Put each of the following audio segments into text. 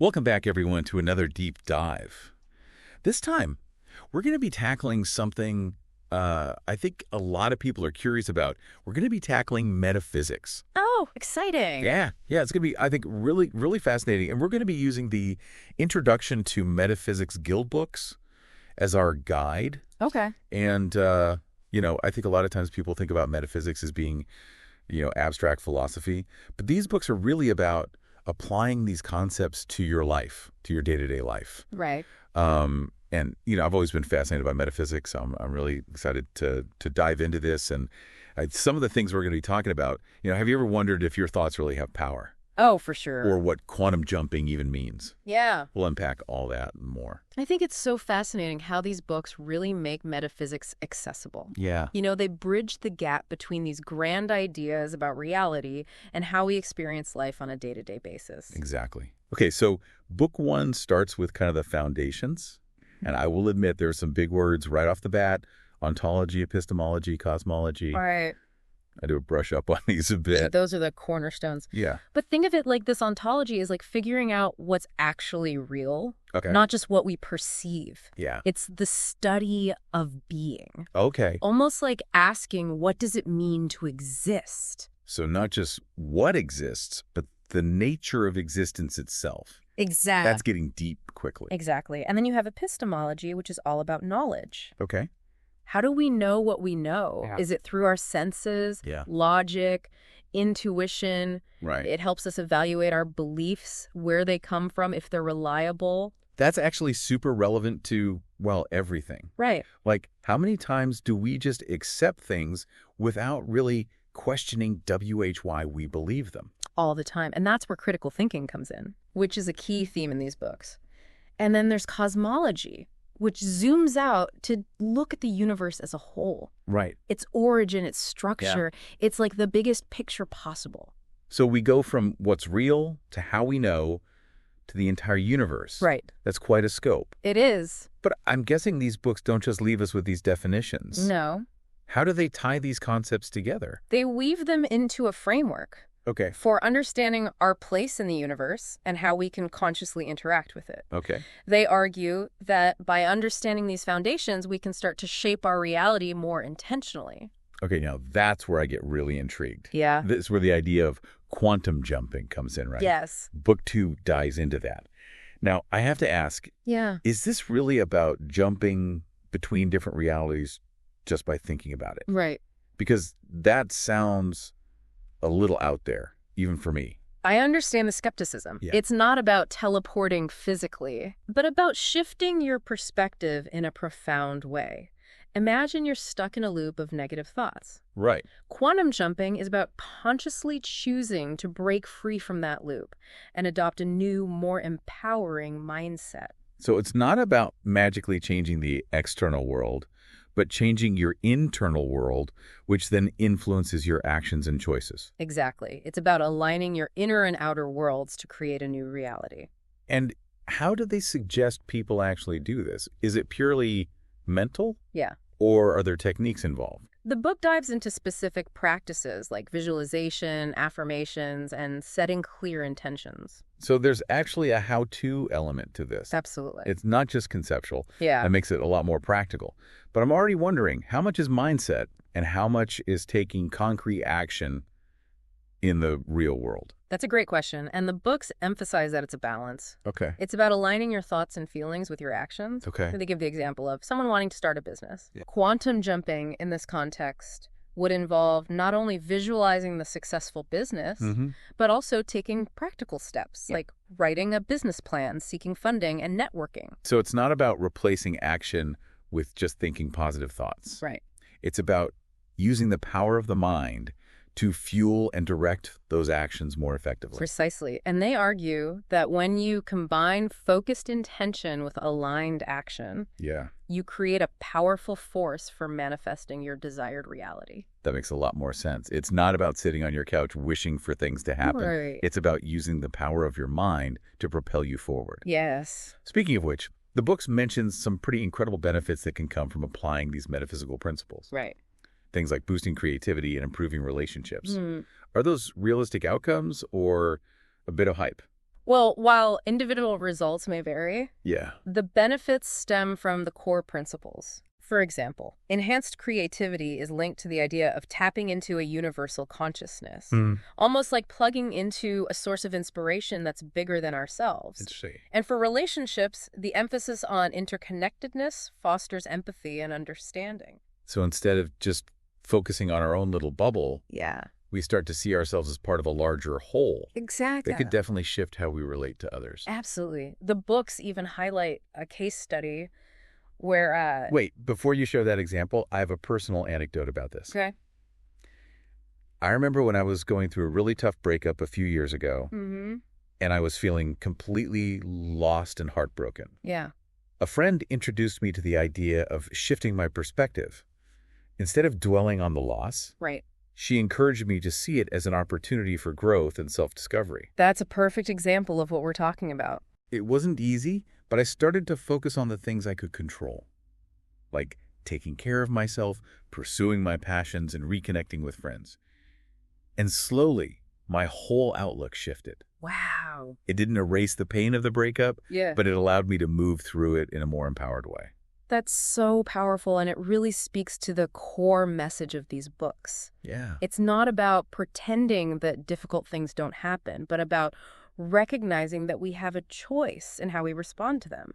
Welcome back, everyone, to another deep dive. This time, we're going to be tackling something I think a lot of people are curious about. We're going to be tackling metaphysics. Oh, exciting. Yeah, it's going to be, I think, really, really fascinating. And we're going to be using the Introduction to Metaphysics Guild Books as our guide. Okay. And, I think a lot of times people think about metaphysics as being, abstract philosophy. But these books are really about applying these concepts to your life, to your day-to-day life. Right. And, I've always been fascinated by metaphysics. So I'm really excited to dive into this. And some of the things we're going to be talking about, have you ever wondered if your thoughts really have power? Oh, for sure. Or what quantum jumping even means? Yeah. We'll unpack all that and more. I think it's so fascinating how these books really make metaphysics accessible. Yeah. They bridge the gap between these grand ideas about reality and how we experience life on a day-to-day basis. Exactly. Okay, so book one starts with kind of the foundations. And I will admit there are some big words right off the bat: ontology, epistemology, cosmology. Right. I do a brush up on these a bit. Those are the cornerstones. Yeah. But think of it like this: ontology is like figuring out what's actually real, Okay. not just what we perceive. Yeah. It's the study of being. Okay. Almost like asking, what does it mean to exist? So not just what exists, but the nature of existence itself. Exactly. That's getting deep quickly. Exactly. And then you have epistemology, which is all about knowledge. Okay. How do we know what we know? Yeah. Is it through our senses, logic, intuition? Right. It helps us evaluate our beliefs, where they come from, if they're reliable. That's actually super relevant to, everything. Right. Like, how many times do we just accept things without really questioning why we believe them? All the time. And that's where critical thinking comes in, which is a key theme in these books. And then there's cosmology, which zooms out to look at the universe as a whole. Right. Its origin, its structure. Yeah. It's like the biggest picture possible. So we go from what's real to how we know to the entire universe. Right. That's quite a scope. It is. But I'm guessing these books don't just leave us with these definitions. No. How do they tie these concepts together? They weave them into a framework. Okay. For understanding our place in the universe and how we can consciously interact with it. Okay. They argue that by understanding these foundations, we can start to shape our reality more intentionally. Okay, now that's where I get really intrigued. Yeah. This is where the idea of quantum jumping comes in, right? Yes. Book two dives into that. Now, I have to ask, is this really about jumping between different realities just by thinking about it? Right. Because that sounds a little out there, even for me. I understand the skepticism. Yeah. It's not about teleporting physically, but about shifting your perspective in a profound way. Imagine you're stuck in a loop of negative thoughts. Right. Quantum jumping is about consciously choosing to break free from that loop and adopt a new, more empowering mindset. So it's not about magically changing the external world, but changing your internal world, which then influences your actions and choices. Exactly. It's about aligning your inner and outer worlds to create a new reality. And how do they suggest people actually do this? Is it purely mental? Yeah. Or are there techniques involved? The book dives into specific practices like visualization, affirmations, and setting clear intentions. So there's actually a how-to element to this. Absolutely. It's not just conceptual. Yeah. That makes it a lot more practical. But I'm already wondering, how much is mindset and how much is taking concrete action in the real world? That's a great question. And the books emphasize that it's a balance. Okay. It's about aligning your thoughts and feelings with your actions. Okay. They give the example of someone wanting to start a business. Yeah. Quantum jumping in this context would involve not only visualizing the successful business, but also taking practical steps, like writing a business plan, seeking funding, and networking. So it's not about replacing action with just thinking positive thoughts. Right. It's about using the power of the mind to fuel and direct those actions more effectively. Precisely. And they argue that when you combine focused intention with aligned action, you create a powerful force for manifesting your desired reality. That makes a lot more sense. It's not about sitting on your couch wishing for things to happen. Right. It's about using the power of your mind to propel you forward. Yes. Speaking of which, the books mention some pretty incredible benefits that can come from applying these metaphysical principles. Right. Things like boosting creativity and improving relationships. Are those realistic outcomes or a bit of hype? Well, while individual results may vary, Yeah. the benefits stem from the core principles. For example, enhanced creativity is linked to the idea of tapping into a universal consciousness, almost like plugging into a source of inspiration that's bigger than ourselves. Interesting. And for relationships, the emphasis on interconnectedness fosters empathy and understanding. So instead of just focusing on our own little bubble, Yeah, we start to see ourselves as part of a larger whole. exactly. That could definitely shift how we relate to others. Absolutely. The books even highlight a case study where Wait, before you share that example, I have a personal anecdote about this. okay. I remember when I was going through a really tough breakup a few years ago, Mm-hmm. and I was feeling completely lost and heartbroken. Yeah. A friend introduced me to the idea of shifting my perspective. Instead of dwelling on the loss, Right. she encouraged me to see it as an opportunity for growth and self-discovery. That's a perfect example of what we're talking about. It wasn't easy, but I started to focus on the things I could control, like taking care of myself, pursuing my passions, and reconnecting with friends. And slowly, my whole outlook shifted. Wow. It didn't erase the pain of the breakup, Yeah. but it allowed me to move through it in a more empowered way. That's so powerful, and it really speaks to the core message of these books. Yeah. It's not about pretending that difficult things don't happen, but about recognizing that we have a choice in how we respond to them.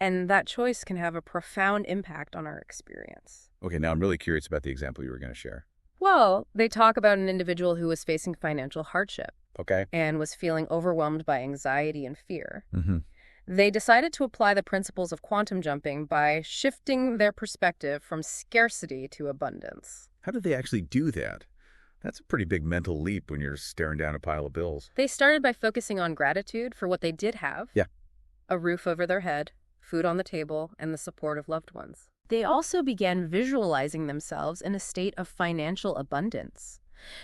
And that choice can have a profound impact on our experience. Okay, now I'm really curious about the example you were going to share. Well, they talk about an individual who was facing financial hardship Okay. and was feeling overwhelmed by anxiety and fear. Mm-hmm. They decided to apply the principles of quantum jumping by shifting their perspective from scarcity to abundance. How did they actually do that? That's a pretty big mental leap when you're staring down a pile of bills. They started by focusing on gratitude for what they did have. Yeah. A roof over their head, food on the table, and the support of loved ones. They also began visualizing themselves in a state of financial abundance.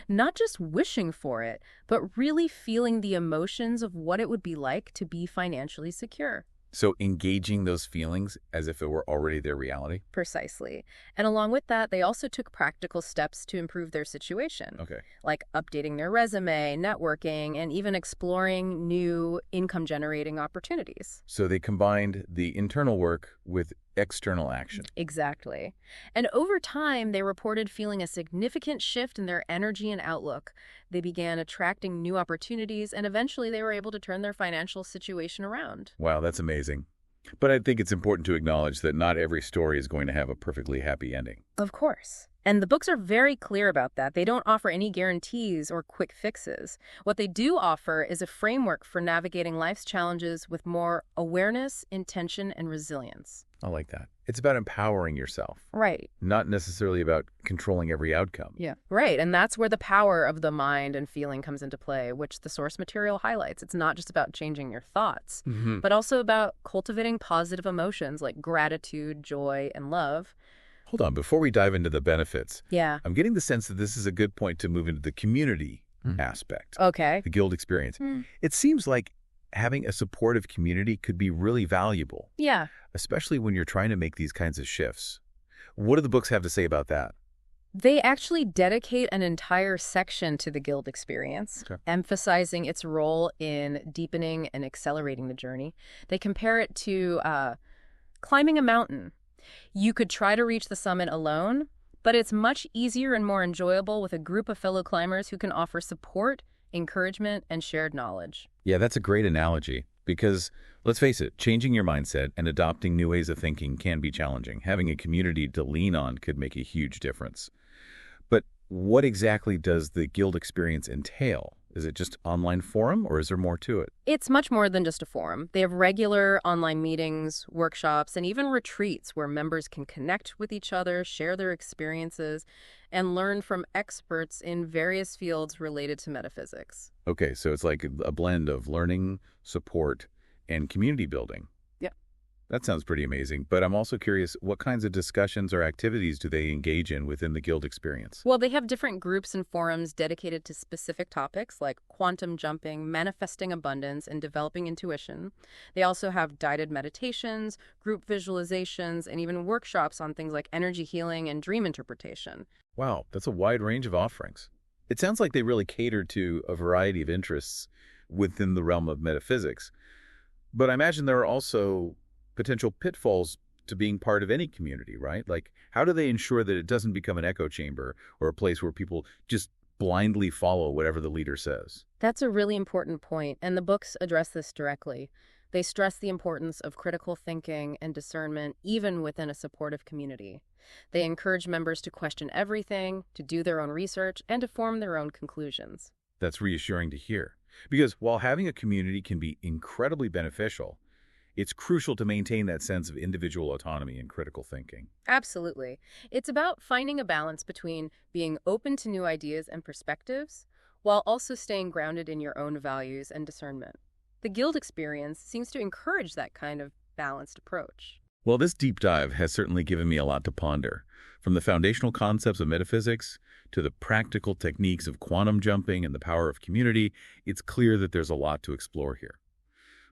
Not just wishing for it, but really feeling the emotions of what it would be like to be financially secure. So engaging those feelings as if it were already their reality? Precisely. And along with that, they also took practical steps to improve their situation, Okay. like updating their resume, networking, and even exploring new income-generating opportunities. So they combined the internal work with external action. Exactly. And over time, they reported feeling a significant shift in their energy and outlook. They began attracting new opportunities, and eventually they were able to turn their financial situation around. Wow, that's amazing. But I think it's important to acknowledge that not every story is going to have a perfectly happy ending. Of course. And the books are very clear about that. They don't offer any guarantees or quick fixes. What they do offer is a framework for navigating life's challenges with more awareness, intention, and resilience. I like that. It's about empowering yourself, Right. not necessarily about controlling every outcome. Yeah. Right. And that's where the power of the mind and feeling comes into play, which the source material highlights. It's not just about changing your thoughts, but also about cultivating positive emotions like gratitude, joy, and love. Hold on, before we dive into the benefits, Yeah. I'm getting the sense that this is a good point to move into the community aspect, Okay. the guild experience. It seems like having a supportive community could be really valuable, Yeah. especially when you're trying to make these kinds of shifts. What do the books have to say about that? They actually dedicate an entire section to the guild experience, Okay. emphasizing its role in deepening and accelerating the journey. They compare it to climbing a mountain. You could try to reach the summit alone, but it's much easier and more enjoyable with a group of fellow climbers who can offer support, encouragement, and shared knowledge. Yeah, that's a great analogy because, let's face it, changing your mindset and adopting new ways of thinking can be challenging. Having a community to lean on could make a huge difference. But what exactly does the guild experience entail? Is it just online forum or is there more to it? It's much more than just a forum. They have regular online meetings, workshops, and even retreats where members can connect with each other, share their experiences, and learn from experts in various fields related to metaphysics. Okay, so it's like a blend of learning, support, and community building. Yeah. That sounds pretty amazing, but I'm also curious, what kinds of discussions or activities do they engage in within the guild experience? Well, they have different groups and forums dedicated to specific topics like quantum jumping, manifesting abundance, and developing intuition. They also have guided meditations, group visualizations, and even workshops on things like energy healing and dream interpretation. Wow, that's a wide range of offerings. It sounds like they really cater to a variety of interests within the realm of metaphysics. But I imagine there are also potential pitfalls to being part of any community, right? Like, how do they ensure that it doesn't become an echo chamber or a place where people just blindly follow whatever the leader says? That's a really important point, and the books address this directly. They stress the importance of critical thinking and discernment even within a supportive community. They encourage members to question everything, to do their own research, and to form their own conclusions. That's reassuring to hear. Because while having a community can be incredibly beneficial, it's crucial to maintain that sense of individual autonomy and critical thinking. Absolutely. It's about finding a balance between being open to new ideas and perspectives while also staying grounded in your own values and discernment. The Guild experience seems to encourage that kind of balanced approach. Well, this deep dive has certainly given me a lot to ponder. From the foundational concepts of metaphysics to the practical techniques of quantum jumping and the power of community, it's clear that there's a lot to explore here.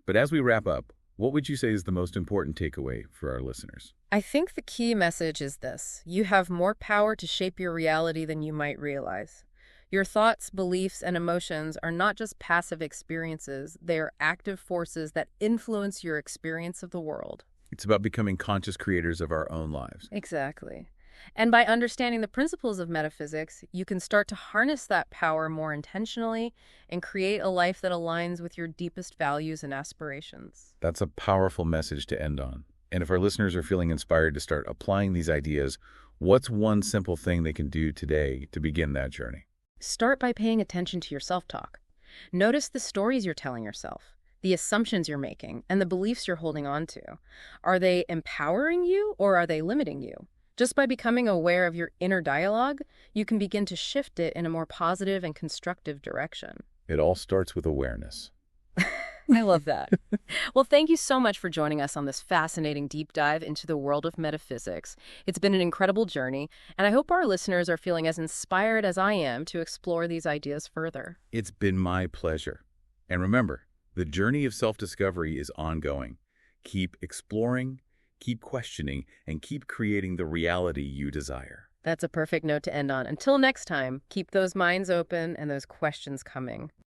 But as we wrap up, what would you say is the most important takeaway for our listeners? I think the key message is this: you have more power to shape your reality than you might realize. Your thoughts, beliefs, and emotions are not just passive experiences, they are active forces that influence your experience of the world. It's about becoming conscious creators of our own lives. Exactly. And by understanding the principles of metaphysics, you can start to harness that power more intentionally and create a life that aligns with your deepest values and aspirations. That's a powerful message to end on. And if our listeners are feeling inspired to start applying these ideas, what's one simple thing they can do today to begin that journey? Start by paying attention to your self-talk. Notice the stories you're telling yourself, the assumptions you're making, and the beliefs you're holding on to. Are they empowering you or are they limiting you? Just by becoming aware of your inner dialogue, you can begin to shift it in a more positive and constructive direction. It all starts with awareness. I love that. Well, thank you so much for joining us on this fascinating deep dive into the world of metaphysics. It's been an incredible journey, and I hope our listeners are feeling as inspired as I am to explore these ideas further. It's been my pleasure. And remember, the journey of self-discovery is ongoing. Keep exploring, keep questioning, and keep creating the reality you desire. That's a perfect note to end on. Until next time, keep those minds open and those questions coming.